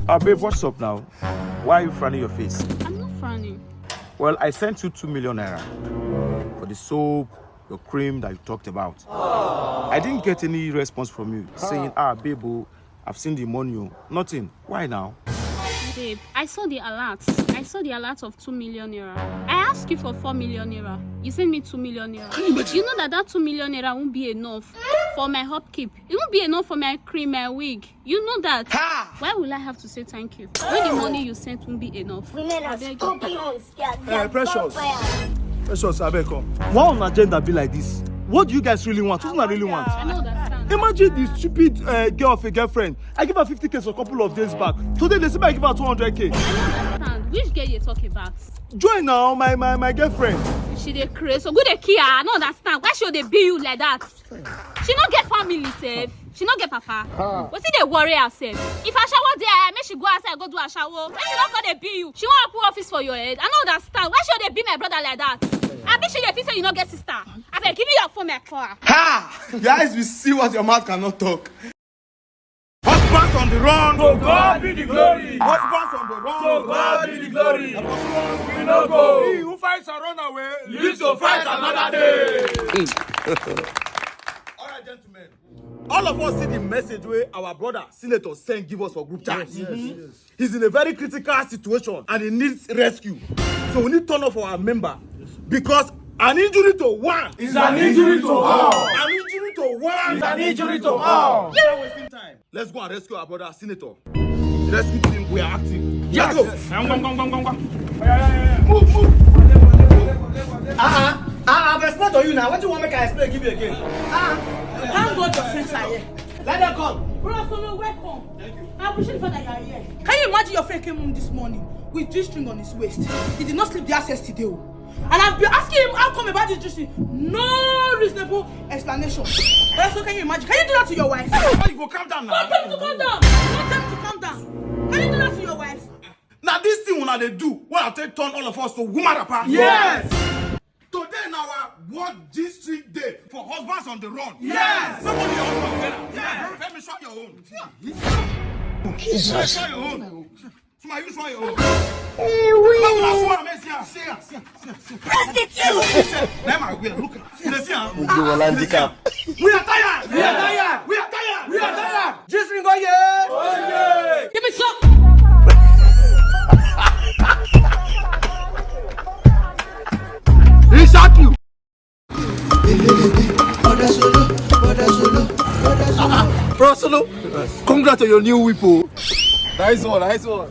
Babe, what's up now? Why are you frowning your face? I'm not frowning. Well, I sent you 2 million naira for the soap, your cream that you talked about. I didn't get any response from you saying, babe, I've seen the money. Nothing. Why now? Babe, I saw the alert. I saw the alert of 2 million naira. I asked you for 4 million naira. You sent me 2 million naira. You know that 2 million naira won't be enough for my upkeep. It won't be enough for my cream, my wig. You know that. Why will I have to say thank you when the money you sent won't be enough? Women are scorpions. Precious. Precious, Abeko. Why on agenda be like this? What do you guys really want? What do you really want? I know that. Imagine this stupid girl of a girlfriend. I give her 50k a couple of days back. Today they say I give her 200k. I don't understand. Which girl you talking about? Join now, my girlfriend. She dey crazy. So good Kia. I don't understand. Why should they be you like that? She not get family safe. She not get papa. But see they worry herself. If I shower there, make she go outside go do a shower. Why she not gonna be you? She want to put office for your head. I don't understand. Why should they be my brother like that? I bet she dey feel say you not get sister. I beg give me your phone, my car. Ha! Your eyes will see what your mouth cannot talk. Husbands on the run, To God be the glory. husbands on the run, To God be the glory. we no go. He who fights and run away Live to fight another day. All right, gentlemen. All of us see the message where our brother Senator sent give us for group chat. He's in a very critical situation and he needs rescue. So we need to turn off our member because an injury to one It's an injury to all. An injury to one It's an injury to all. Without wasting time. Let's go and rescue our brother Senator. The rescue team, we are active. Yes. Let's go. Move. I've explained to you now. What do you want me to explain? Give you again. Thank God your friends are here. Let them come. Brother Solo, welcome. Thank you. I appreciate the fact that you are here. Can you imagine your friend came home this morning with G-string on his waist? He did not sleep the access today. And I've been asking him how come about this G-string. No reasonable explanation. Brother Solo, can you imagine? Can you do that to your wife? Why you go calm down now? Don't tell him to calm down. Don't tell him to calm down. Can you do that to your wife? Now this thing when they do, when I take turn all of us to woman apart. Yes. Today now our World G-Street Day for husbands on the run. Yes. Somebody your husband together. Yeah. Let me show your own. Jesus. Show your own. Somebody you show your own. Let my way look. You see am? We are tired. We are tired. We are tired. We are tired. We are tired. Just ring on here. Give me some. He shot you. Bro, Solo, congrats on your new whip. Nice one. Nice one.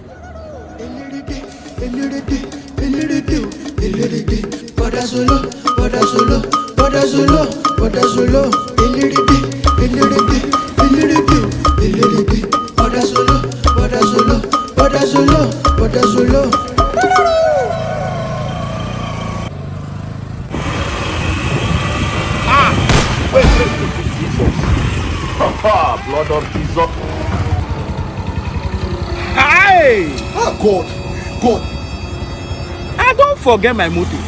Blood of Jesus. Hey! God. I don't forget my motive.